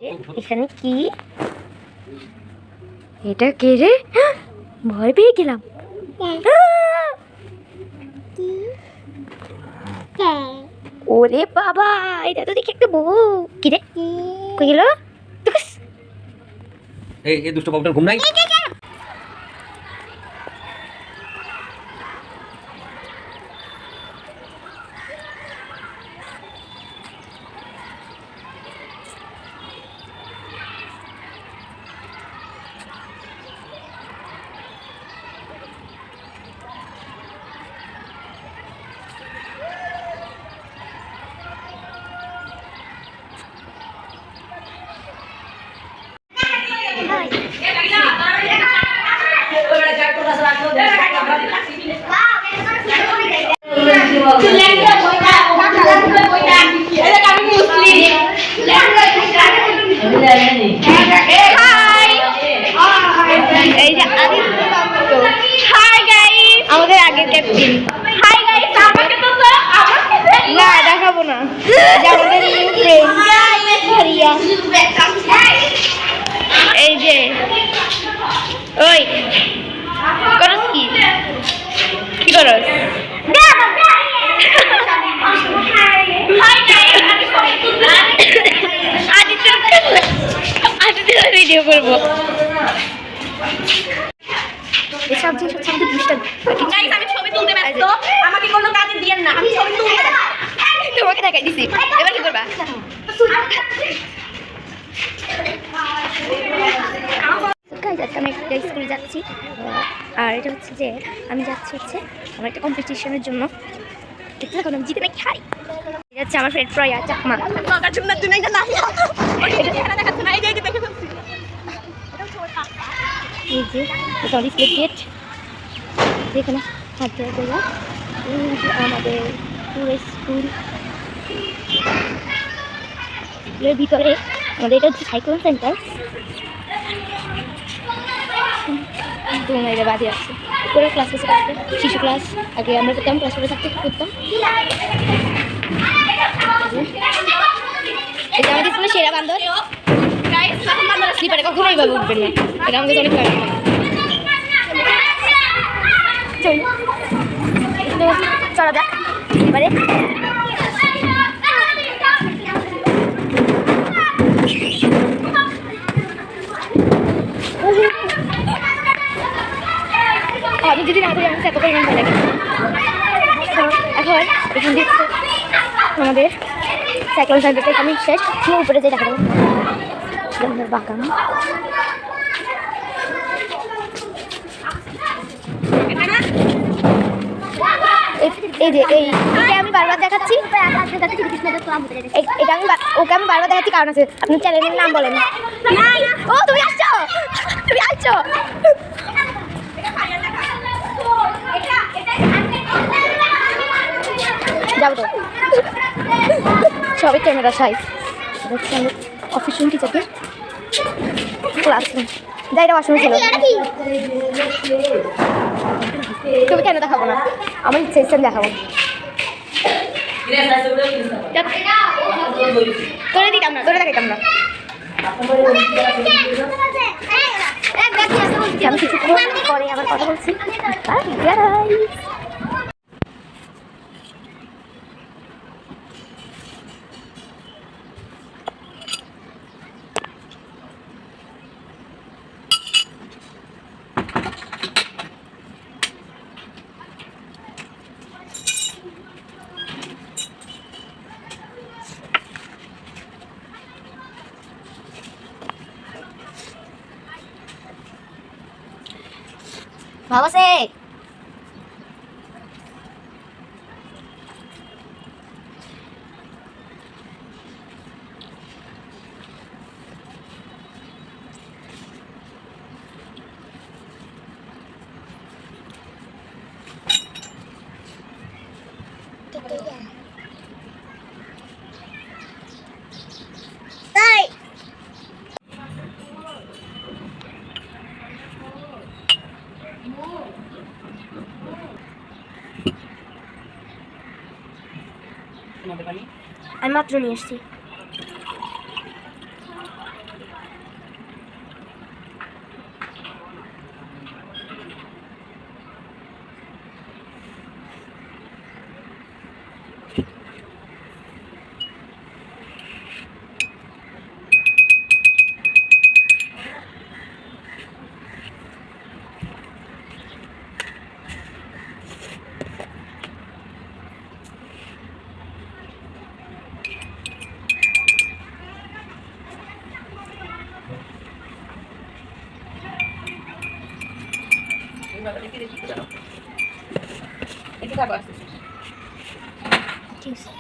এখানে কি? এটা কে রে? ভয় পেয়ে গেলাম। ওরে বাবা, এটা তো দেখি একটা বউ। কি রে? কই গেল? এই দুষ্ট বাবুটার ঘুম নাই? আমাদের আগের ক্যাপ্টেন। হাই গাইস, আমাকে তো না দেখাবো না। আমাদের নিউ ফ্রেন্ড রিয়া। এই যে ওই করস কি কি করস? ভিডিও করবো। এসব জিনিস হচ্ছে আমাদের দুষ্টামি। গাইস, আমি ছবি তুলতে ব্যস্ত, আমাকে কোনো কাজে দিয়েন না, আমি ছবি তুলতে ব্যস্ত। তোমাকে দেখাই দিছি, এবার কি করবা? গাইস, আজকে আমি একটা স্কুলে যাচ্ছি, আর এটা হচ্ছে যে আমি যাচ্ছি আমার একটা কম্পিটিশনের জন্য। দেখতে থাকুন, আমি জিতে নাকি হারি। এটা হচ্ছে আমার ফ্রেন্ড প্রয়া চাকমা। এই যে সরি গেট, যেখানে হাত ধোয়া জায়গা। আমাদের পুরো স্কুলের ভিতরে আমাদের এটা হচ্ছে সাইক্লোন সেন্টার। এটা বাদে আছে পুরো ক্লাস বসে থাকতে, শিশু ক্লাস। আগে আমরা করতাম, ক্লাস করে থাকতে করতাম। এটা আমাদের স্কুলের সেরা বান্দর। স্লিপারে কখনোই ভাবে উঠবেন না, এটা আমাদের অনেক ভালো। চলো দেখ এবারে। আমি যদি না করি আমার এত পরিমাণ ভালো লাগে। এখন এখান থেকে আমাদের সাইক্লোন সেন্টারটা আমি শেষ, উপরে যে দেখা দেবো বাগান। এই যে এইটা আমি বারবার দেখাচ্ছি, এটা আমি ওকে আমি বারবার দেখাচ্ছি কারণ আছে। আপনি চ্যানেলের নাম বলেন। ও তুমি আসছো, তুমি আসছো। যাবো তো সবাই ক্যামেরা সাই। দেখছি আমি অফিস রুম টিচারদের ক্লাসরুম। যাই, এটা ওয়াশরুমে ছিল। তুমি কেন দেখাবো না? আমার ইচ্ছা আমি দেখাবো। তোরে দিতাম না, তোরে দেখাইতাম না। আমি কিছুক্ষণ পরে আবার কথা বলছি। বাবা সে আমি মাত্র নিয়ে এসছি। ঠিক আছে।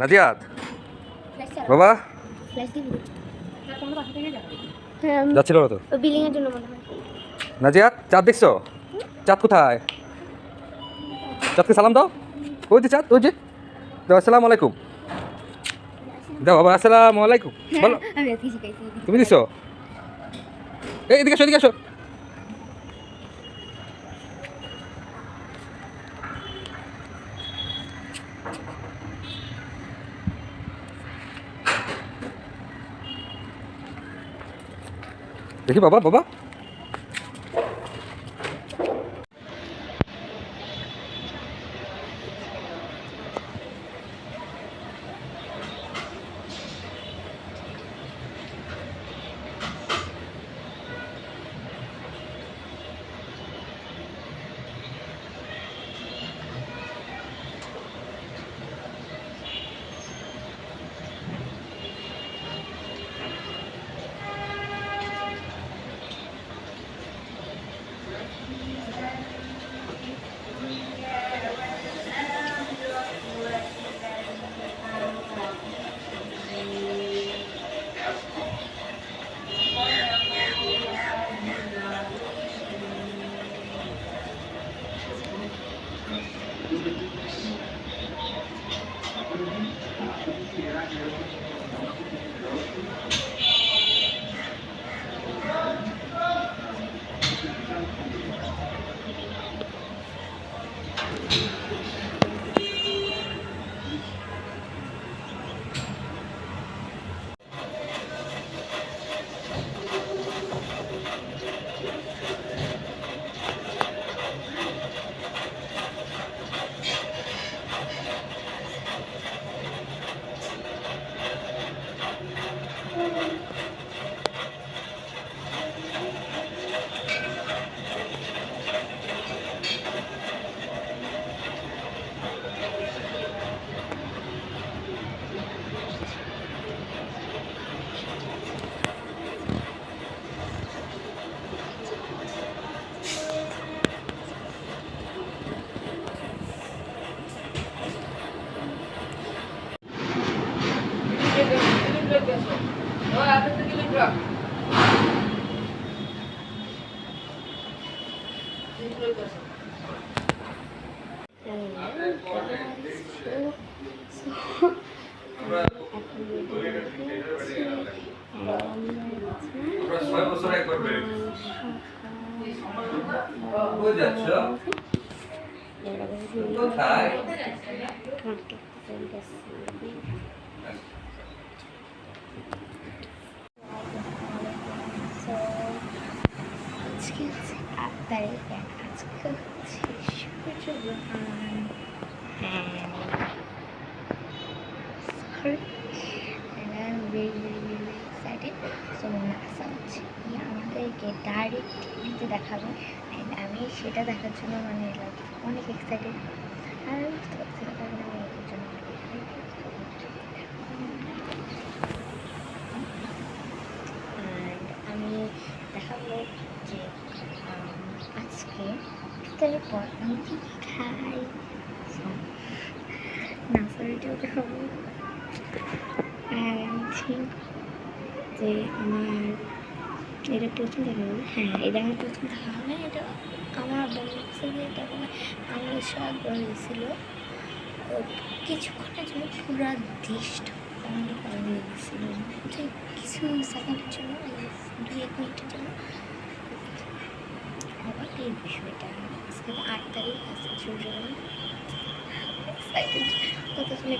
নাদিয়াত ফ্ল্যাশ চালাও। বাবা ফ্ল্যাশ দিবি? যাচ্ছিল তো ওই বিলিং এর জন্য মনে হয়। নাজিয়াত চাঁদ দেখছো? চাঁদ কোথায়? চাঁদকে সালাম দাও। ওই যে চাঁদ, ওই যে দাও। আসসালামু আলাইকুম দাও বাবা। আসসালামু আলাইকুম বলো। আমি আজকে শিখাইছি। তুমি দিছো? এই এদিকে আসো, এদিকে আসো। দেখি বাবা, বাবা আজকে হচ্ছে ৮ তারিখ, আজকে হচ্ছে সূর্যগ্রহণ। I'm very excited. So NASA হচ্ছে আমাদেরকে ডাইরেক্ট টিভিতে দেখাবে, অ্যান্ড আমি সেটা দেখার জন্য মানে অনেক এক্সাইটেড। আর বুঝতে পারছি না কারণ আমি এর জন্য আমি দেখাবো যে আজকে ইফতারের পর আমি কি খাই, নাসারিটাও দেখাবো। অ্যান্ড থিঙ্ক যে আমার এটা প্রথম দেখা যাবে, হ্যাঁ এটা আমার প্রথম দেখা হবে। এটা আমার বন্ধু এটা আমার একবার হয়েছিল কিছুক্ষণের জন্য পুরা দেশটা অন্ধকার হয়ে গেছিল, যে কিছু সেকেন্ডের জন্য 2-1 মিনিটের জন্য। আবার এই বিষয়টা আজকে 8 তারিখ, আজকে চলছে এক্সাইটেড, কত শুনে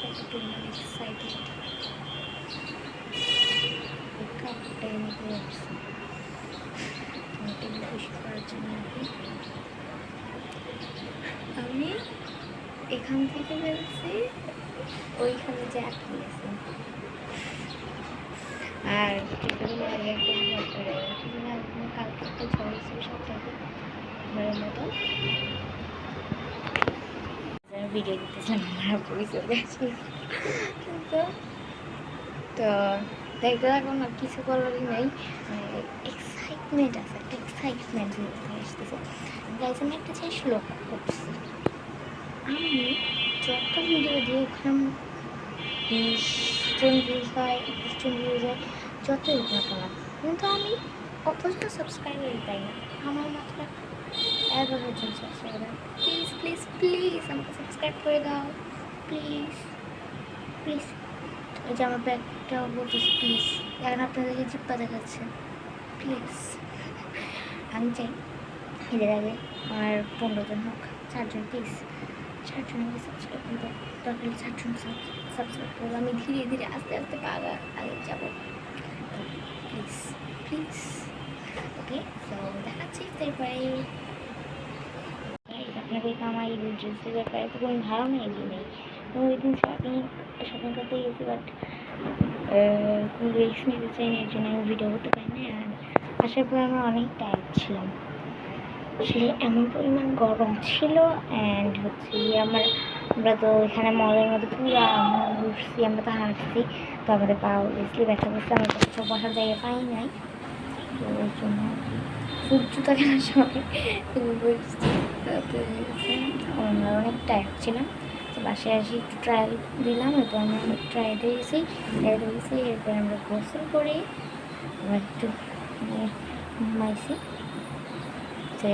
কতটুকু এক্সাইটেড। কাপটাই মতো আসছে খুশি করার জন্য। আমি এখান থেকে বেরোচ্ছি, ওইখানে যে আটকে গেছে। আর কিছুদিন আগে কালকে একটা ঝড় ছিল সপ্তাহে ঘরের মতো ভিডিও দিতেছিলাম, আমার পরিচয় গেছে। কিন্তু তো দেখতে থাকুন, আর কিছু করারই নেই, এক্সাইটমেন্ট আছে, একটা এক্সাইটমেন্ট আসতেছে। গাইজ আমি একটা জিনিস লক্ষ্য করছি, আমি যত ভিডিও দিয়ে ওখানে 20 জন ভিউজ হয়, 21 জন ভিউজ হয়, যতই হোক না কেন, কিন্তু আমি অতটা সাবস্ক্রাইবারই পাই না। আমার মাত্র 11 জন সাবস্ক্রাইবার। প্লিজ প্লিজ প্লিজ আমাকে সাবস্ক্রাইব করে দাও, প্লিজ প্লিজ। ওই যে আমার ব্যাগটাও বলতেছি প্লিজ, এখন আপনাদেরকে জিপ্পা দেখাচ্ছে, প্লিজ। আমি চাই এদের আগে আমার 15 জন হোক, 4 জন প্লিজ, 4 জন আমাকে সাবস্ক্রাইব করে দাও। দরকার 4 জন সাবস্ক্রাইব করবো, আমি ধীরে ধীরে আস্তে আস্তে আগে যাবো, প্লিজ প্লিজ। ওকে, তো দেখাচ্ছি তারপরে। আপনাদেরকে আমার এই ড্রেসের ব্যাপারে তো কোনো ধারণাই নেই। আমি ওই দিন শপিং করতে গেছি, বাট কোনো রিস্ক নিতে চাই না, এর জন্য আমি ভিডিও করতে পারি না। আর আসার পর আমরা অনেক টায়ার্ড ছিলাম, আসলে এমন পরিমাণ গরম ছিল। অ্যান্ড হচ্ছে আমরা তো এখানে মলের মধ্যে পুরো ঘুরছি, আমরা তো হাঁটছি, তো আমাদের পা অবভিয়াসলি ব্যথা করছে, আমরা তো কিছু বসার জায়গা পাই নাই, তো ওই জন্য জুতা কেনার সময় আমরা অনেক টায়ার্ড ছিলাম। তো বাসায় আসি একটু ট্রায়াল দিলাম, এরপর আমরা অনেক ট্রায়াল দিয়েছি, এরপর আমরা গোসল করে আমরা একটু ঘুমাইছি,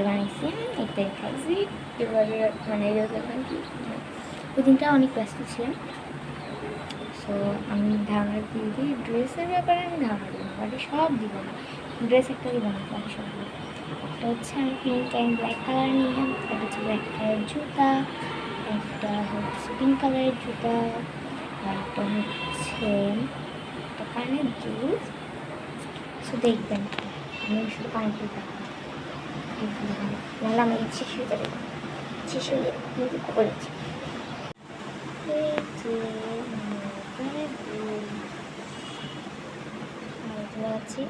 বানাইছি, এটাই খাইছি। এবারে মানে ওই দিনটা অনেক ব্যস্ত ছিলাম। সো আমি ধারণা দিয়ে দিই, ড্রেসের ব্যাপারে আমি ধারণা দিব, বাকি সব দিব না, ড্রেস একটা দিব না, বাকি সব দিব। একটা হচ্ছে আমি পিঙ্ক অ্যান্ড ব্ল্যাক কালার নিলাম, একটা হচ্ছে ব্ল্যাক কালারের জুতা, একটা হচ্ছে পিঙ্ক কালারের জুতা, আর একটা হচ্ছে একটা কানের দুল। সো দেখবেন আমি শুধু কানের দুল নাহলে আমি ইচ্ছে শুয়ে যাবে, ইচ্ছে শুয়ে করেছি। আছি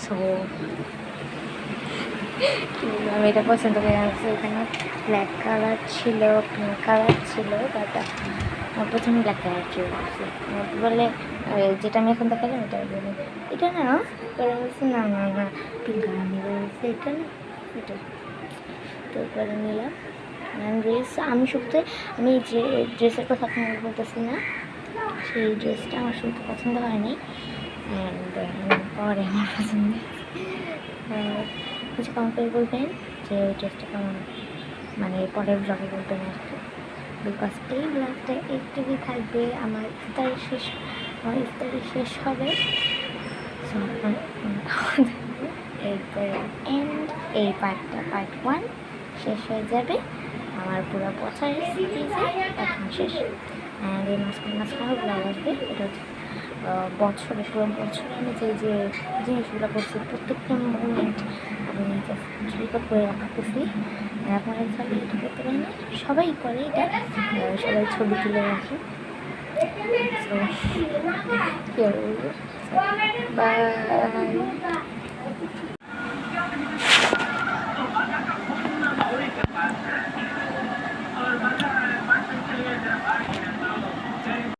সো আমি এটা পছন্দ করে আনছি। এখানে ব্ল্যাক কালার ছিল, পিঙ্ক কালার ছিল, বাট আমার প্রথমে ব্ল্যাক কালার ছিল। বলে যেটা আমি এখন দেখালাম এটা বলে এটা না, পরে বলছি না না না পিঙ্ক কালার নিয়ে বলছি এটা না, এটা তো পরে নিলাম। ড্রেস আমি শুধু আমি যে ড্রেসের কথা আপনাকে বলতেছি না, সেই ড্রেসটা আমার শুধু পছন্দ হয়নি, অ্যান্ড পরে আমার পছন্দ কিছু কমেন্ট করে বলবেন যে ওই ড্রেসটা কেমন, মানে পরের ব্লগে বলবেন আর কি। বিকজ এই ব্লগটা একটুই থাকবে, আমার ইফতারি শেষ হবে, এন্ড এই পার্ট 1 শেষ হয়ে যাবে, আমার পুরো বছরের সিরিজে এখন শেষ। অ্যান্ড এই মাঝখানে ব্লগ আসবে, এটা হচ্ছে বছরে পুরো বছরে আমি যে জিনিসগুলো করছি প্রত্যেকটা মুভমেন্ট আমি রেকর্ড করে রাখতেছি। আপনারা চাইলে এটা করতে পারেন না, সবাই করে এটা, সবাই ছবি তুলে রাখে। সো কী বলবো, বাই।